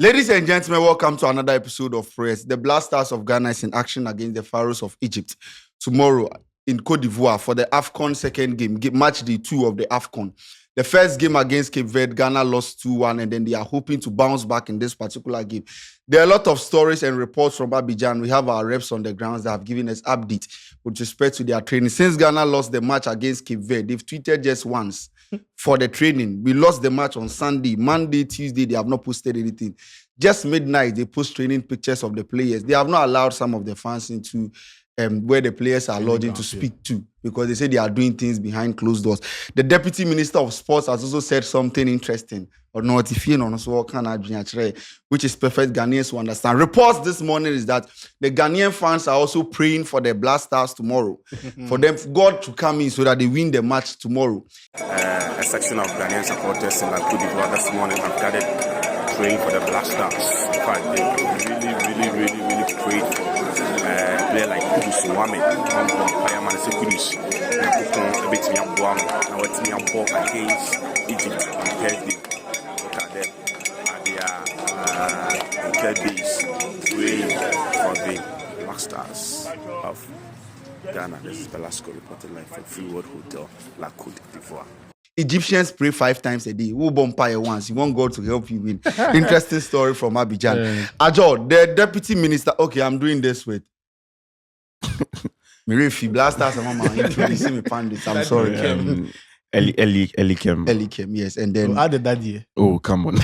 Ladies and gentlemen, welcome to another episode of Prrrr. The Black Stars of Ghana is in action against the Pharaohs of Egypt tomorrow in Cote d'Ivoire for the Afcon second game, match day 2 of the Afcon. The first game against Cape Verde, Ghana lost 2-1, and then they are hoping to bounce back in this particular game. There are a lot of stories and reports from Abidjan. We have our reps on the grounds that have given us updates with respect to their training. Since Ghana lost the match against Cape Verde, they've tweeted just once for the training. We lost the match on Sunday. Monday, Tuesday, they have not posted anything. Just midnight, they post training pictures of the players. They have not allowed some of the fans into where the players are allowed to speak to, because they say they are doing things behind closed doors. The Deputy Minister of Sports has also said something interesting, or not, if you know, which is perfect Ghanaians to understand. Reports this morning is that the Ghanaian fans are also praying for the Black Stars tomorrow, for them, God to come in so that they win the match tomorrow. A section of Ghanaian supporters in Cote d'Ivoire this morning have gathered praying for the Black Stars. In fact, they really prayed for player like Kudus Mohamed, Fireman Kudus, a bit now it's me against Egypt on Thursday. Look at them. They are on third days praying for the Black Stars of Ghana. This is Velasco reporting live from Free World Hotel, La Cote d'Ivoire. Egyptians pray 5 times a day. Who bonfire once? You want God to help you win. Interesting story from Abidjan. Ajo, the Deputy Minister. Okay, I'm doing this with Mirifi Blasters and Mama introducing me pandits. I'm sorry. Elikem. Yes. And then How the daddy? Oh, come on.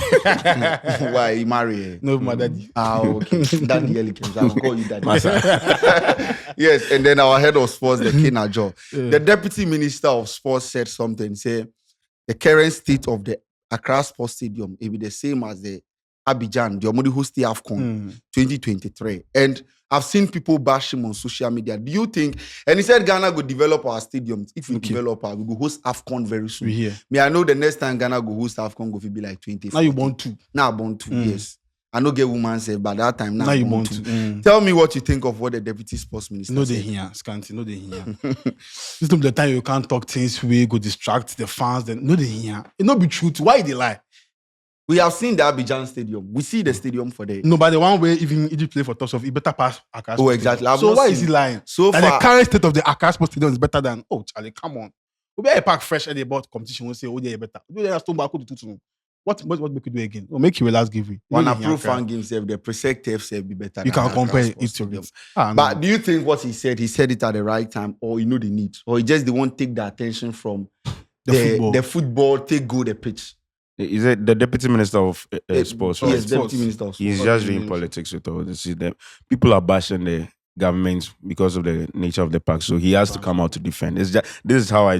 Why he marry? No, my daddy. Okay. Daddy Elikem. I will call you daddy. Yes. And then our head of sports, the King Ajo. The Deputy Minister of Sports said something. Say the current state of the Accra Sports Stadium will be the same as the Abidjan, the Omodi host the Afcon 2023. And I've seen people bash him on social media. Do you think, and he said Ghana will develop our stadiums. If we develop our, we will host Afcon very soon. I know the next time Ghana will host Afcon will be like 20. Now you want to. Now I want to, yes. I know get woman say, but that time now you want to. Tell me what you think of what the Deputy Sports Minister No, said. they hear, Scanty, no, they hear. This is the time you can't talk things we go distract the fans. Then no, they hear. It not be truth. Why they lie? We have seen the Abidjan Stadium. We see the stadium for the... No, but the one where even Egypt play for tops of, it better pass Accra. Oh, exactly. So why is he lying? So that far, the current state of the Accra Sports Stadium is better than, oh, Charlie, come on. We better pack fresh at the about competition. We'll say, oh, yeah, better. We have stone back to 2-2. What make you do again? Or make you last give you. One approved fan games, the Presect FC be better. You can compare it to it. But do you think what he said it at the right time, or you know the need? Or he just won't take the attention from the football, take go the pitch? Is it the Deputy Minister of Sports? Yes, Deputy Minister of Sports. He's just doing politics with all this. People are bashing the government because of the nature of the park, so he has to come out to defend. This is just how I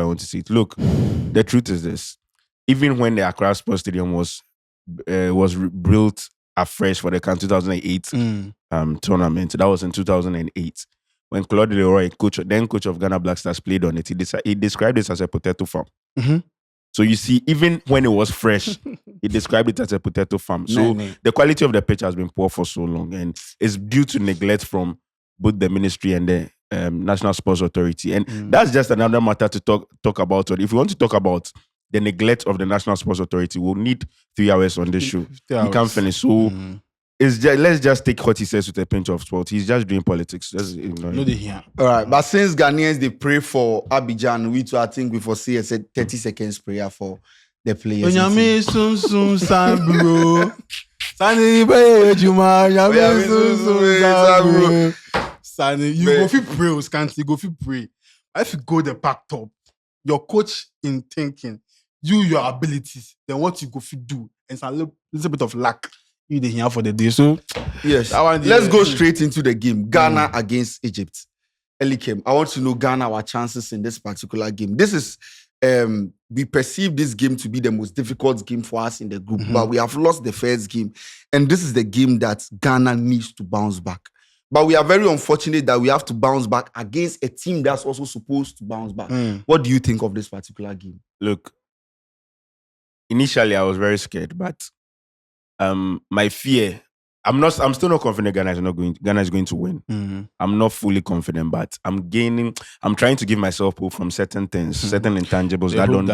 want to see it. Look, the truth is this: even when the Accra Sports Stadium was built afresh for the 2008 tournament, that was in 2008. When Claude Leroy, coach of Ghana Black Stars, played on it, he described this as a potato farm. So you see, even when it was fresh, he described it as a potato farm. So the quality of the pitch has been poor for so long, and it's due to neglect from both the ministry and the National Sports Authority. And that's just another matter to talk about. If we want to talk about the neglect of the National Sports Authority, we'll need 3 hours on this show. We can't finish. So let's just take what he says with a pinch of salt. He's just doing politics. No, they hear. All right, but since Ghanaians they pray for Abidjan, we too, I think we foresee a 30 seconds prayer for the players. You go fit pray, Scanty. You go fit pray. If you go the back top, your coach in thinking, your abilities, then what you go fit do, and it's a little bit of luck. You the here for the day. So yes, let's go straight into the game. Ghana against Egypt. Elikem, I want to know Ghana, our chances in this particular game. This is we perceive this game to be the most difficult game for us in the group, but we have lost the first game, and this is the game that Ghana needs to bounce back. But we are very unfortunate that we have to bounce back against a team that's also supposed to bounce back. What do you think of this particular game? Look, initially I was very scared, but my fear, I'm still not confident Ghana is going to win. I'm not fully confident, but I'm trying to give myself hope from certain things, certain intangibles that don't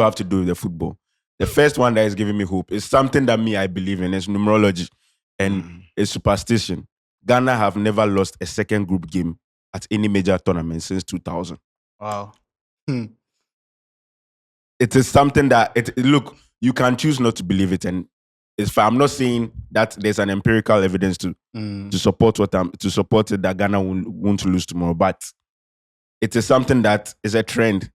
have to do with the football. The first one that is giving me hope is something that I believe in. It's numerology and it's superstition. Ghana have never lost a second group game at any major tournament since 2000. Wow. It is something that look, you can choose not to believe it, and I'm not saying that there's an empirical evidence to support it that Ghana won't lose tomorrow, but it is something that is a trend,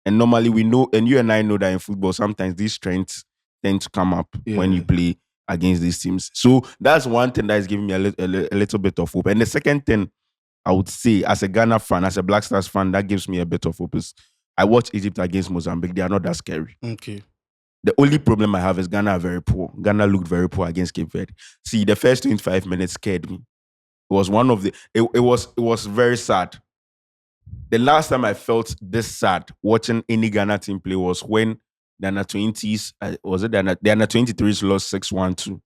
and normally we know, and you and I know that in football sometimes these trends tend to come up when you play against these teams. So that's one thing that is giving me a little bit of hope. And the second thing I would say, as a Ghana fan, as a Black Stars fan, that gives me a bit of hope is I watch Egypt against Mozambique. They are not that scary. Okay. The only problem I have is Ghana are very poor. Ghana looked very poor against Cape Verde. See, the first 25 minutes scared me. It was one of the. It was very sad. The last time I felt this sad watching any Ghana team play was when the under 20s, was it the under 23s lost 6-1 to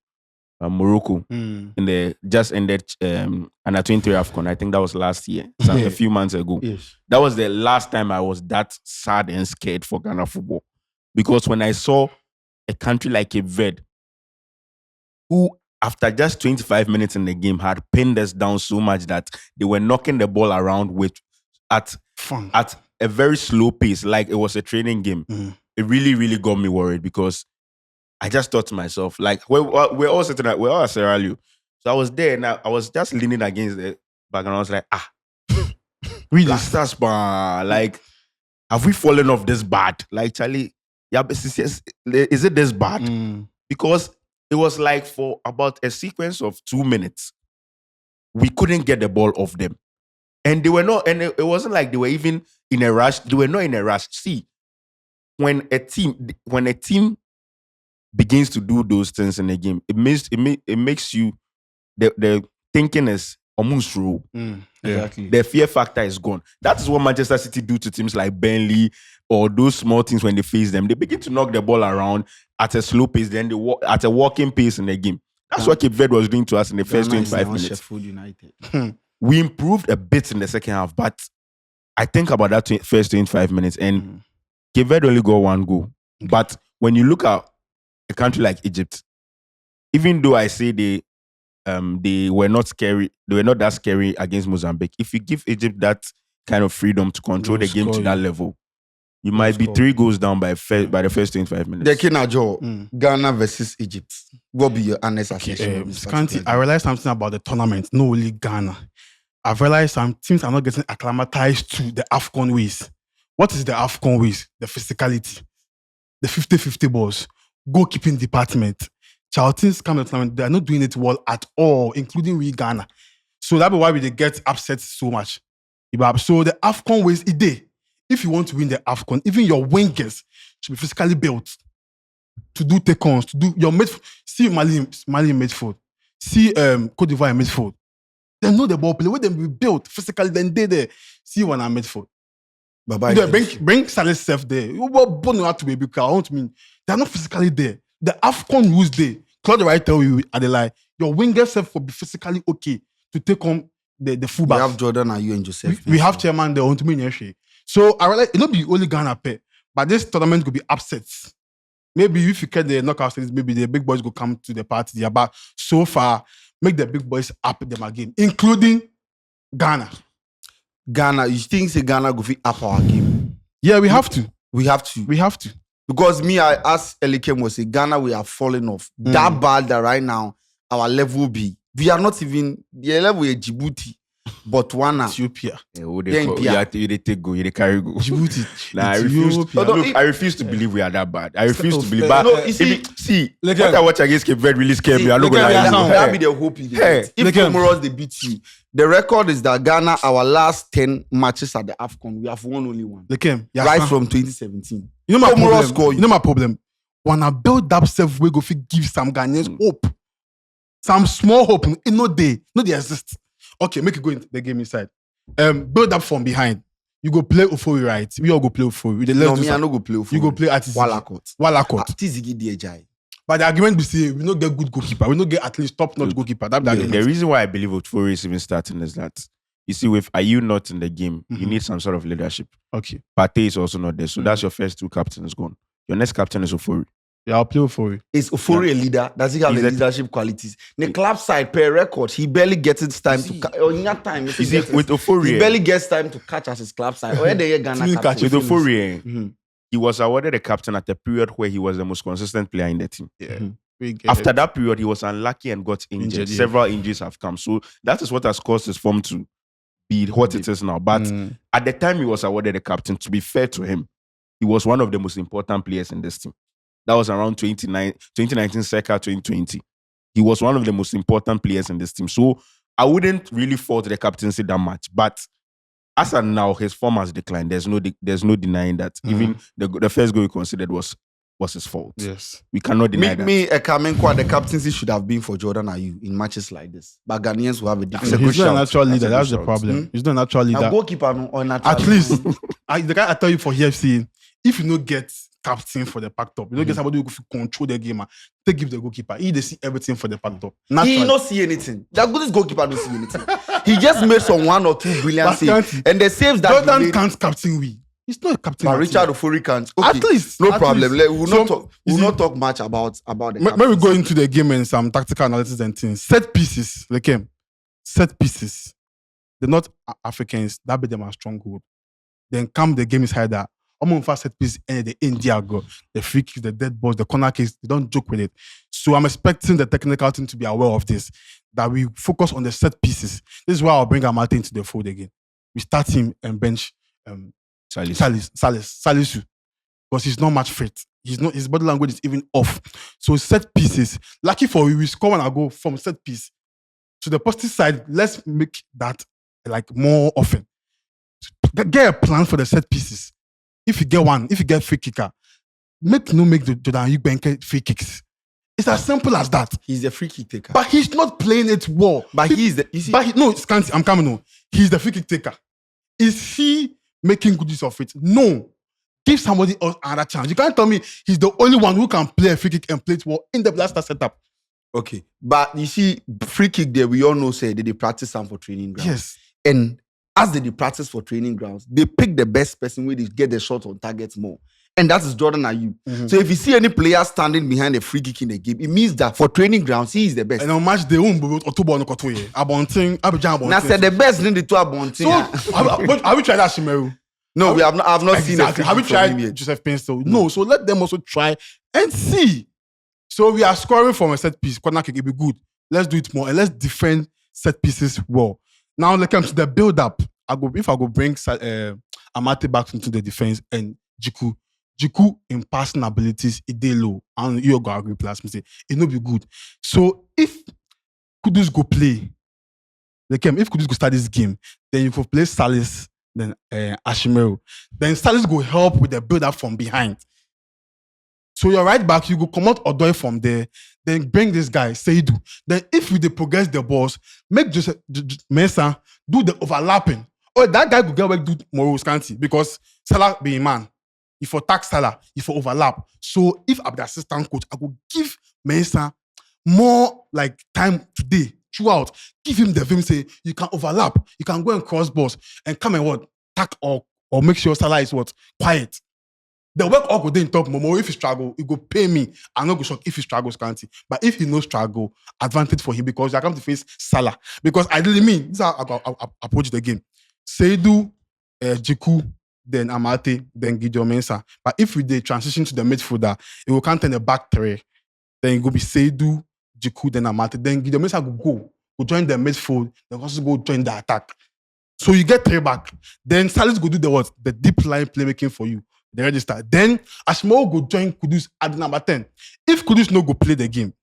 Morocco in the just ended under 23 Afcon. I think that was last year, a few months ago. Yes. That was the last time I was that sad and scared for Ghana football. Because when I saw a country like Cape Verde, who after just 25 minutes in the game had pinned us down so much that they were knocking the ball around at a very slow pace, like it was a training game. It really, really got me worried because I just thought to myself, like, we're all sitting we're all at Sierra Leone. So I was there and I was just leaning against the back and I was like, really? That's bad. Like, have we fallen off this bad? Like, Charlie, yeah, is it this bad? Because it was like for about a sequence of 2 minutes, we couldn't get the ball off them. And they were not, and it wasn't like they were even in a rush. They were not in a rush. See, when a team begins to do those things in a game, it makes you the thinking is almost true. Exactly. The fear factor is gone. That is what Manchester City do to teams like Burnley or those small teams when they face them. They begin to knock the ball around at a slow pace, then they walk at a walking pace in the game. That's what Cape Verde was doing to us in the first 25 minutes. Sheffield United. We improved a bit in the second half, but I think about that first 25 minutes and Cape Verde only got one goal. But when you look at a country like Egypt, even though I say they were not scary, they were not that scary against Mozambique. If you give Egypt that kind of freedom to control the game to that level, you might be 3 goals down by the first 25 minutes. The Kinajo, Ghana versus Egypt. What be your honest assessment? Scanty, I realized something about the tournament, not only Ghana. I've realized some teams are not getting acclimatized to the Afcon ways. What is the Afcon ways? The physicality, the 50-50 balls, goalkeeping department. Child teams come to the tournament, they are not doing it well at all, including we Ghana. So that's why they get upset so much. So the Afcon ways, if you want to win the Afcon, even your wingers should be physically built to do take-ons, to do your midfield. See Mali in midfield. See Cote d'Ivoire in midfield. They know the ball play. When they be built physically, then they there. See one in midfield. Bring Saleh Sef there. You were born out to be because I want mean they're not physically there. The Afcon rules there. Claude right tell you at the line. Your wingers Sef will be physically okay to take on the fullback. We have Jordan, Ayew, and Joseph. We have chairman there on to me. So I realize it'll be only Ghana pay, but this tournament could be upsets. Maybe if you get the knockout stages, maybe the big boys will come to the party. But so far, make the big boys up them again, including Ghana. Ghana, you think Ghana go fit up our game? Yeah, we have to. We have to. We have to. Because me, I asked Elikem was say Ghana, we are falling off. That bad that right now our level be. We are not even the level is Djibouti, Botswana, Ethiopia. You take go, you carry go. Djibouti. Nah, I refuse to believe we are that bad. I refuse to believe. But no, you see, what I watch against Cape Verde really scared me. I'm not gonna lie. That be the hope. If Comoros they beat you, the record is that Ghana, our last 10 matches at the Afcon, we have won only one. Right from 2017. You know my problem. You know my problem. When I build that self, we go give some Ghanaians hope. Some small hope. No, they exist. Okay, make it go into the game inside. Build up from behind. You go play Ofori, right? We all go play Ofori. No, me I no go play Ofori. You go play at Walakot. Tizigi DJI. But the argument be say we don't get good goalkeeper. We don't get at least top-notch goalkeeper. The reason why I believe Ofori is even starting is that you see, with Ayew not in the game, you need some sort of leadership. Okay. Partey is also not there, so that's your first 2 captains gone. Your next captain is Ofori. Yeah, I'll play for you. Is Ofori a leader? Does he have He's the a- leadership qualities? The club side per record, he barely gets his time to catch. In that time, You see, with he Ofori, barely gets time to catch as his club side. Or the Ghana Didn't catch captain. with Ofori, Mhm. he was awarded a captain at a period where he was the most consistent player in the team. Yeah. Mhm. After that period, he was unlucky and got injured. Injured, yeah. Several injuries have come. So that is what has caused his form to be what it is now. But at the time he was awarded a captain, to be fair to him, he was one of the most important players in this team. That was around 2019, circa 2020. He was one of the most important players in this team. So I wouldn't really fault the captaincy that much. But as of now, his form has declined. There's no denying that. Even the first goal he considered was his fault. Yes. We cannot deny that. The captaincy should have been for Jordan Ayew in matches like this. But Ghanaians will have a different. He's not a natural leader. That's a That's good the shout. problem. He's not a natural Now, leader. goalkeeper or natural. At least, the guy I tell you for HFC, if you don't get captain for the packed up, you don't get somebody who can control the game, they give the goalkeeper. He they see everything for the packed up. He Naturally. not see anything. The goodest goalkeeper don't see anything. He just made some 1 or 2 brilliant But saves, can't and the saves that Jordan he made. can't captain we. He's not a captain. But of Richard team. Ofori can't. Okay, At least. no at problem. least. We'll So, not talk. you We'll see, not talk much about the. When we captaincy. go into the game and some tactical analysis and things, set pieces, set pieces. They're not Africans. That be them a stronghold. Then come the game is harder. I'm on fast set piece and the India go. The free kicks, the dead balls, the corner kicks, they don't joke with it. So I'm expecting the technical team to be aware of this. That we focus on the set pieces. This is why I'll bring Amate into the fold again. We start him and bench Salisu. Because he's not much fit. His body language is even off. So set pieces. Lucky for we score and I go from set piece. To the positive side, let's make that like more often. Get a plan for the set pieces. If you get free kicker, make the Jordan Ayew free kicks. It's as simple as that. He's the free kick taker. But he's not playing it well. But he's the. You see, I'm coming on. He's the free kick taker. Is he making good use of it? No. Give somebody else another chance. You can't tell me he's the only one who can play a free kick and play it well in the blaster setup. okay, but you see, free kick there, we all know say they practice some for training grounds. Yes. And as they practice for training grounds, they pick the best person where they get the shot on targets more. And that is Jordan Ayew. So if you see any player standing behind a free kick in the game, it means that for training grounds, he is the best. And on match day, October no kotoye. Abidjan. Now said the best in the two abonting. So have we tried that Shimeru? No, we have not. I've not seen a Exactly. free Have we kick from him tried yet. Joseph Pinstall? No. So let them also try and see. So we are scoring from a set piece. Corner kick, it'll be good. Let's do it more and let's defend set pieces well. Now let's come to the build up. If I go bring Amate back into the defense and Jiku in passing abilities, it dey low. And you go agree plus me say it no be good. So if Kudus go play, if Kudus go start this game, then you could play Salis, then Ashimero. Then Salis go help with the build up from behind. So you're right back, you go come out Odoi from there, then bring this guy, Seidu. Then if we dey progress the balls, make Joseph Mensah do the overlapping. Oh, that guy could get work do Moro Scanty because Salah being man. If for tax Salah, if for overlap. So if I'm the assistant coach, I will give Mensah more like time today throughout. Give him the film, say you can overlap, you can go and cross balls and come and what tack or make sure Salah is what quiet. The work all go there in top Momo. If he struggle, he go pay me. I'm not go shock if he struggles, can't. But if he no struggle, advantage for him because I come to face Salah. Because I really mean this is how I approach the game. Seidu, Jiku, then Amate, then Gideon Mensah. But if we dey transition to the midfielder, it will count in the back three. Then it will be Seidu, Jiku, then Amate. Then Gideon Mensah go join the midfield. Then also go join the attack. So you get 3 back. Then Salis go do the what? The deep line playmaking for you. The register. Then Ashmore go join Kudus at number 10. If Kudus no go play the game,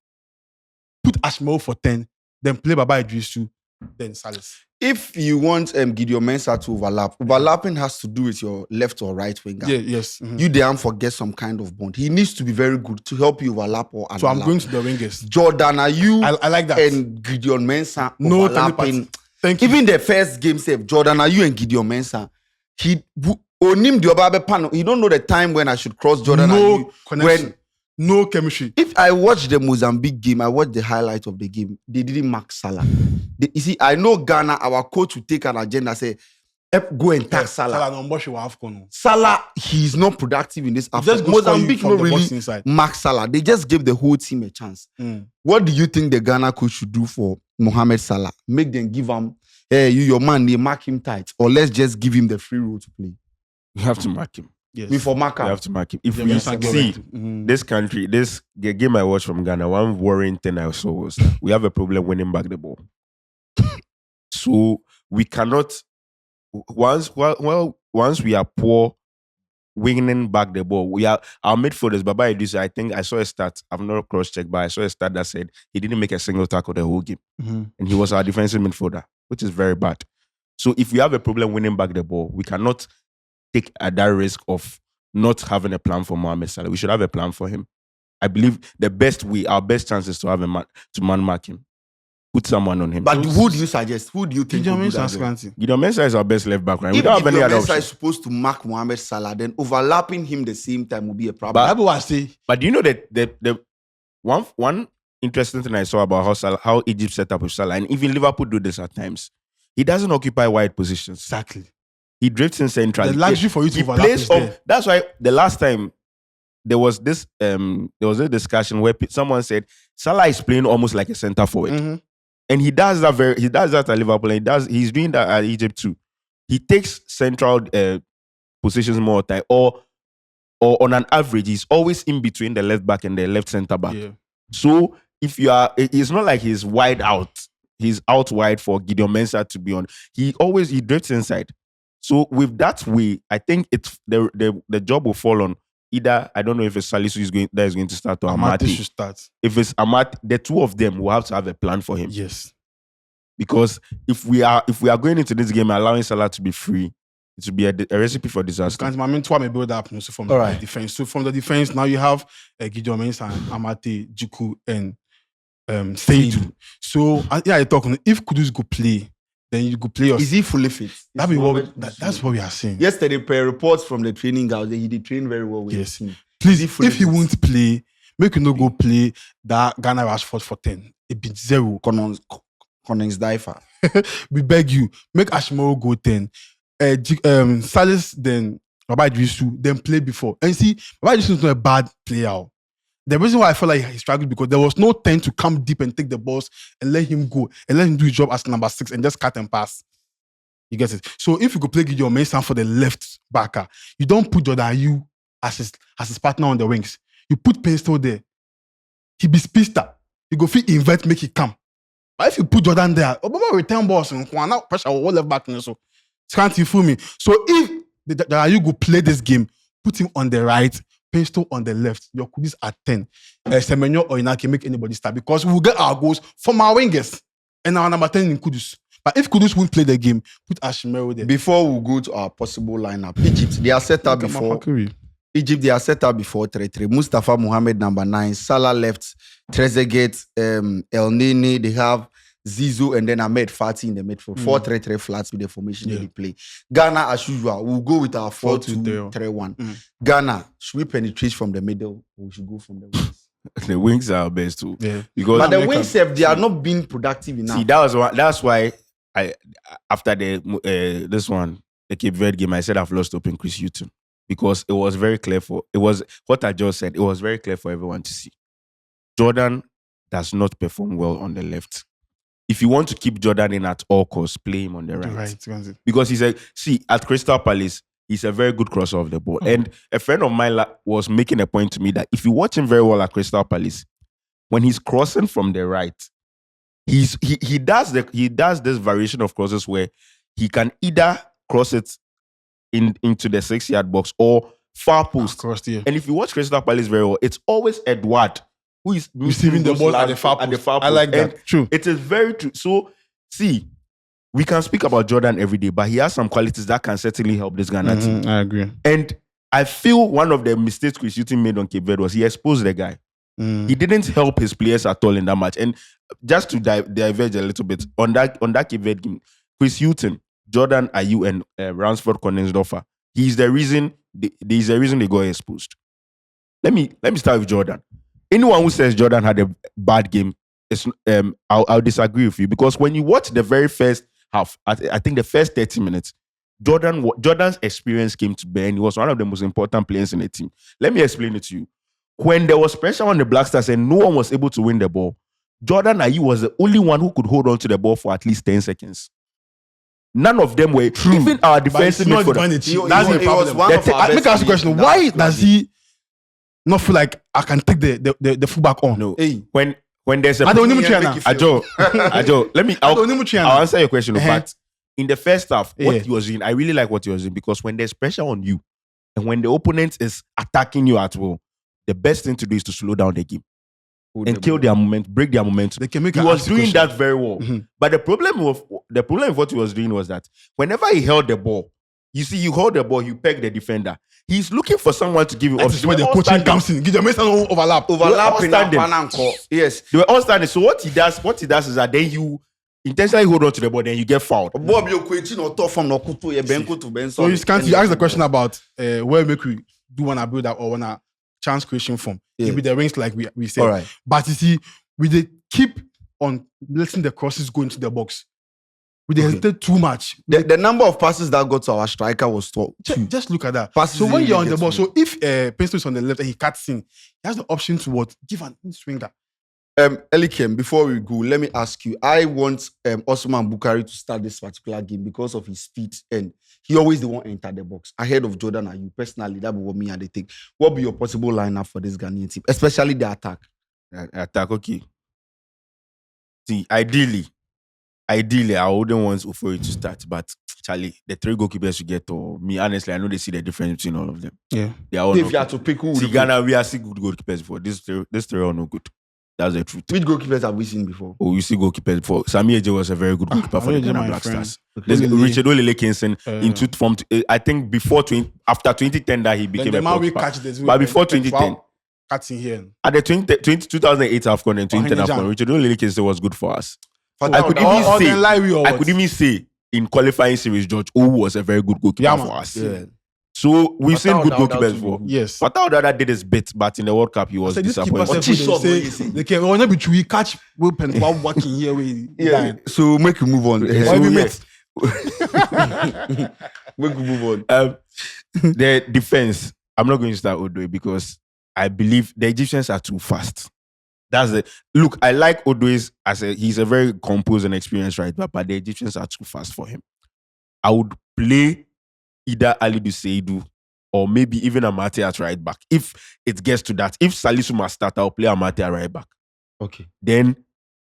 put Ashmore for 10, then play Baba Idrisu, then Salis. If you want Gideon Mensah to overlapping has to do with your left or right winger. Yeah, yes. Mm-hmm. You damn forget some kind of bond. He needs to be very good to help you overlap or So I'm underlap. going to the wingers. Jordan Ayew I like that. and Gideon Mensah No overlapping. telepathy. Thank you. Even the first game save, Jordan Ayew and Gideon Mensah, he don't know the time when I should cross Jordan Ayew. No connection. No chemistry. If I watch the Mozambique game, I watch the highlight of the game. They didn't mark Salah. You see, I know Ghana, our coach will take an agenda, say, Go and tag Salah. Salah no more she will Afcon. Salah, he's not productive in this Afcon. Just go Mozambique from not the really box inside. mark Salah. They just gave the whole team a chance. What do you think the Ghana coach should do for Mohamed Salah? Make them give him, hey, you your man, they mark him tight, or let's just give him the free role to play. You have to mark him. Yes. Before mark You him. have to mark him. If Yeah, we yes, I get see it. this country, this game I watched from Ghana, one worrying thing I saw was we have a problem winning back the ball. So we cannot once we are poor winning back the ball, we are our midfielders. Baba Idris, I think I saw a stat. I've not cross-checked, but I saw a stat that said he didn't make a single tackle the whole game, and he was our defensive midfielder, which is very bad. So if we have a problem winning back the ball, we cannot take that risk of not having a plan for Mohamed Salah. We should have a plan for him. I believe our best chance is to have a man to man mark him. Put someone on him. But who do you suggest? Who do you think Gideon would do Mensah that job? Asante. Gideon Mensah is our best left back, right? We If don't have any Gideon other Mensah option. is supposed to mark Mohamed Salah, then overlapping him the same time will be a problem. That's what I say. But do you know that the one interesting thing I saw about how Egypt set up with Salah, and even Liverpool do this at times, he doesn't occupy wide positions. Exactly. He drifts in central. The luxury for you to He overlap plays is up. there. That's why the last time there was a discussion where someone said Salah is playing almost like a centre forward. And he does that at Liverpool, and he's doing that at Egypt too. He takes central positions more time, or on an average, he's always in between the left back and the left centre back. Yeah. So if you are, it's not like he's wide out. He's out wide for Gideon Mensah to be on. He drifts inside. So with that way, I think it's the job will fall on either. I don't know if it's Salisu that is going to start or Amate Amati. should start. If it's Amati, the two of them will have to have a plan for him. Yes. Because if we are going into this game allowing Salah to be free, it will be a recipe for disaster. Because my mentor may build up also from All the right. defense. So from the defense, now you have Gideon Mensah, Amate, Juku, and Seidu. So I talk on if Kudus go play, then you go play. Is he fully fit? That's what we are saying. Yesterday, per reports from the training ground, he did train very well with Yes. his team. Please, Is he fully if he fit? won't play, make you no go play that Ghana Rashford for 10. It be 0. Connings Daifa. We beg you, make Ashmore go 10. Salis then Baba Idrisu then play before. And see, Baba Idrisu is not a bad player. The reason why I felt like he struggled because there was no time to come deep and take the balls and let him go and let him do his job as number 6 and just cut and pass. You get it? So if you could play Gideon Mensah for the left backer, you don't put Jordan Ayew as his partner on the wings. You put Pinstone there. He be speedster. You go fit invert, make it come. But if you put Jordan there, Obama return balls and now pressure all left back and so can't you fool me? So if Ayew go play this game, put him on the right, Pinstone on the left, your Kudus at 10. Semenyo or Inaki make anybody start because we will get our goals from our wingers and our number 10 in Kudus. But if Kudus won't play the game, put Ashimero there. Before we go to our possible lineup, Egypt, they are set up before. Egypt, they are set up before 3-3. Mustafa Mohamed, number 9. Salah left. Trezeguet, El Nini. They have Zizou and then Ahmed Fati in the midfield. 4-3-3 flats with the formation that they play. Ghana, as usual, we'll go with our 4-2-3-1. Ghana, should we penetrate from the middle or we should go from the wings? The wings are our best too. Yeah. Because But the wings, they are not being productive enough. see, that's why I after this one, the Cape Verde game, I said I've lost hope in Chris Hughton. Because it was very clear what I just said, it was very clear for everyone to see. Jordan does not perform well on the left. If you want to keep Jordan in at all costs, play him on the right. Because at Crystal Palace, he's a very good crosser of the ball. And a friend of mine was making a point to me that if you watch him very well at Crystal Palace, when he's crossing from the right, he does this variation of crosses where he can either cross it into the 6-yard box or far post. And And if you watch Crystal Palace very well, it's always Edward who is receiving the ball at the far post. I like that. And True. it is very true. So, see, we can speak about Jordan every day, but he has some qualities that can certainly help this Ghana team. I agree. And I feel one of the mistakes Chris Hughton made on Cape Verde was he exposed the guy. He didn't help his players at all in that match. And just to diverge a little bit, on that Cape Verde game, Chris Hughton, Jordan Ayew and Ransford Koningsdorfer, he's the reason they got exposed. Let me start with Jordan. Anyone who says Jordan had a bad game, I'll disagree with you because when you watch the very first half, I think the first 30 minutes, Jordan's experience came to bear, and he was one of the most important players in the team. Let me explain it to you. When there was pressure on the Black Stars and no one was able to win the ball, Jordan Ayew was the only one who could hold on to the ball for at least 10 seconds. None of them were. True. Even our defensive midfielder. That's the problem. Make us ask a question. Why does he not feel like I can take the fullback on? No. Hey. When there's a I don't even Ajo, I'll answer your question. But in the first half, what he was doing, I really like what he was doing, because when there's pressure on you and when the opponent is attacking you at will, the best thing to do is to slow down the game and kill their momentum, break their momentum. He was doing that very well. Mm-hmm. But the problem with what he was doing was that whenever he held the ball, you hold the ball, you peg the defender. He's looking for someone to give you options. This is where the coaching comes in. Give them overlap. Yes. They were all standing. So what he does is that then you intentionally hold on to the ball, then you get fouled. So you ask the question about where make we do wanna build up or wanna chance creation from. Yeah. Maybe the range like we said. All right. But you see, we keep on letting the crosses go into the box. We hesitate too much. The number of passes that got to our striker was 2. Just look at that. So when you're on the ball, so if Pencil is on the left and he cuts in, he has the option to what? Give an in-swinger. Elikem, before we go, let me ask you. I want Osman Bukari to start this particular game because of his speed, and he always the one enter the box ahead of Jordan Ayew. Personally, that would what me and they think. What be your possible lineup for this Ghanaian team, especially the attack? Attack, okay. See, ideally, I wouldn't want Houphouët to start, but Charlie, the 3 goalkeepers you get, to me, honestly, I know they see the difference between all of them. Yeah. They are all if you have to pick who, see, Ghana, we are still good goalkeepers before. This 3 are no good. That's the truth. Which goalkeepers have we seen before? Oh, you see goalkeepers before. Sami Eje was a very good goalkeeper for the Ghana Black Stars. Richard Olele Kinson, I think after 2010 that he became a goalkeeper. But before 2010, catching here. At the 2008 Afcon and 2010 Afcon, Richard Olele Kinson was good for us. I could even say in qualifying series, George Owu was a very good goalkeeper for us. Yeah. So we've seen good goalkeepers before. Yes. Fatau Dada did his bit, but in the World Cup he was disappointed. They can only be true. We catch weapons while working here. Yeah. So make you move on. Make we move on. The defense. I'm not going to start Odoi because I believe the Egyptians are too fast. Look, I like Odoi's he's a very composed and experienced right back, but the Egyptians are too fast for him. I would play either Alidu Seidu or maybe even Amate at right back. If it gets to that, if Salisu must start, I'll play Amate at right back. Okay. Then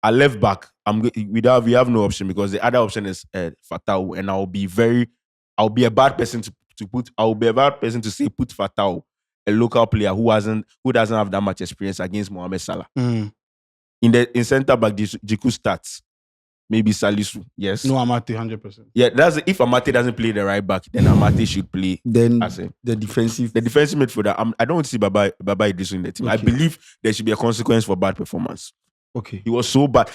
I left back. We have no option because the other option is Fatau, and I'll be a bad person to put Fatau, a local player who doesn't have that much experience against Mohamed Salah. Mm. In centre back, Jiku starts. Maybe Salisu, yes. No, Amate, 100%. Yeah, if Amate doesn't play the right back, then Amate should play. Then the defensive midfielder. I don't want to see Baba Idrisu in the team. Okay. I believe there should be a consequence for bad performance. Okay. He was so bad,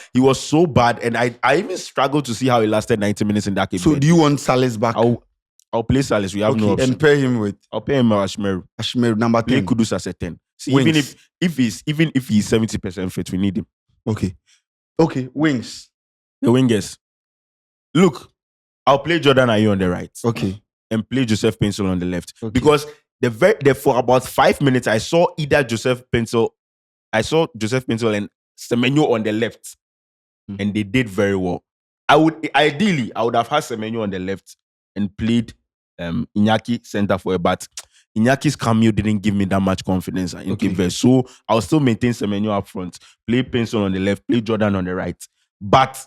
and I even struggled to see how he lasted 90 minutes in that game. So do you want Salis back? I'll play Salis. We have no option. And pair him with? I'll pair him with Ashmeru. Ashmeru, number 10. Play Kudus as a 10. See, even if he's 70% fit, we need him. Okay, wings. The wingers. Look, I'll play Jordan Ayew on the right. Okay. And play Joseph Pencil on the left. Okay. Because for about 5 minutes, I saw Joseph Pencil and Semenyo on the left. Mm-hmm. And they did very well. I would have had Semenyo on the left and played Iñaki center for a but Iñaki's cameo didn't give me that much confidence in Cape Verde. So I'll still maintain Semenyo up front, play Pencil on the left, play Jordan on the right. But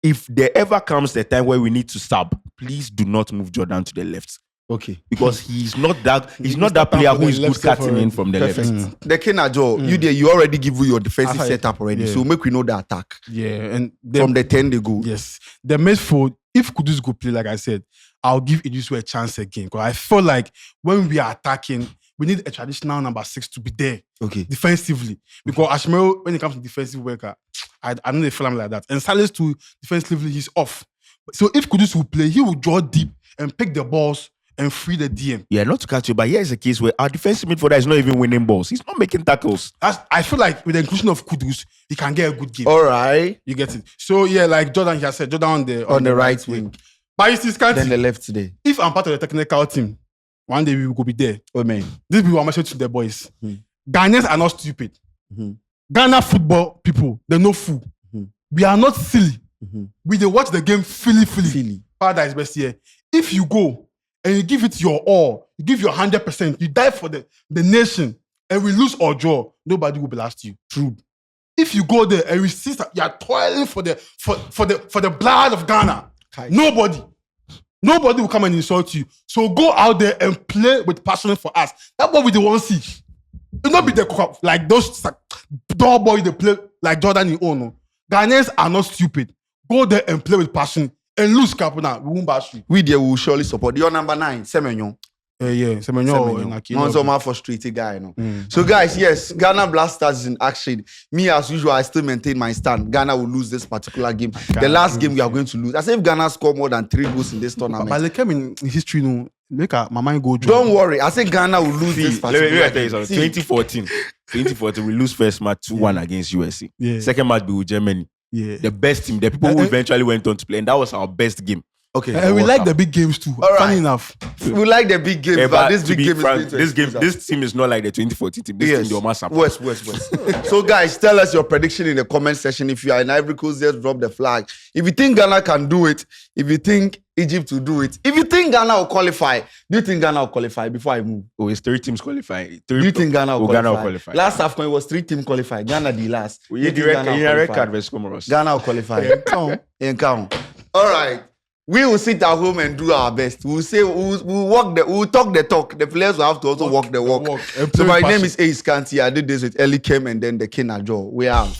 if there ever comes the time where we need to sub, please do not move Jordan to the left. Okay. Because he's not that player who is good cutting in from the left. The Kenajo, you already give you your defensive setup already. Yeah. So make we know the attack. Yeah. And from the 10 they go. Yes. The midfield, if Kudus go play, like I said, I'll give Idrisu a chance again. Because I feel like when we are attacking, we need a traditional number 6 to be there. Okay. Defensively. Because Ashmeru, when it comes to defensive worker, I know they feel like that. And Salis too, defensively, he's off. So if Kudus will play, he will draw deep and pick the balls and free the DM. Yeah, not to catch you, but here's a case where our defensive midfielder is not even winning balls. He's not making tackles. I feel like with the inclusion of Kudus, he can get a good game. All right. You get it. So yeah, like Jordan, he has said, Jordan on the right wing. But you see, Scanty, Then they left today. if I'm part of the technical team, one day we will be there. Oh man. This will be my message to the boys. Mhm. Ghanaians are not stupid. Mhm. Ghana football people, they're no fool. Mhm. We are not silly. Mhm. We they watch the game fully. Philly. Paradise best here. If you go and you give it your all, you give your 100%, you die for the nation, and we lose or draw, nobody will blast you. True. If you go there and you see that you are toiling for the blood of Ghana, nobody will come and insult you. So go out there and play with passion for us. That's what we don't want to see. It not be the like those dog boys they play like Jordan in Ono. Ghanaians are not stupid. Go there and play with passion and lose Capona. We won't bash you. We there will surely support. Your number 9, Semenyo. Yeah, Semenyo. Monzo frustrated guy, no. So guys, yes, Ghana Black Stars is in action. Me as usual, I still maintain my stand. Ghana will lose this particular game. The last game we are going to lose. As if Ghana score more than 3 goals in this tournament. But they came in history, no. Make my mind go. Don't worry. I think Ghana will lose this particular Let me tell you something. 2014, we lose first match 2-1 against USA. Yeah. Second match be with Germany. Yeah. The best team, the people who eventually went on to play, and that was our best game. Okay. And we like the big games too. All right. Funny enough. We like the big games, but this big game is this team is not like the 2014 team. This team, the Omar Sampa. West. So guys, tell us your prediction in the comment section. If you are in Ivory Coast, just drop the flag. If you think Ghana can do it, if you think Egypt will do it, if you think Ghana will qualify, do you think Ghana will qualify before I move? Oh, it's 3 teams qualifying. Do you think Ghana will qualify? Last Afcon it was 3 teams qualified. Ghana the last. You record versus Comoros. Ghana will qualify. Count. All right. We will sit at home and do our best. We'll say we'll talk the talk. The players will have to also walk the walk. So my name is Ace Kanti. I did this with Eli Kem and then the King Ajo. We are out.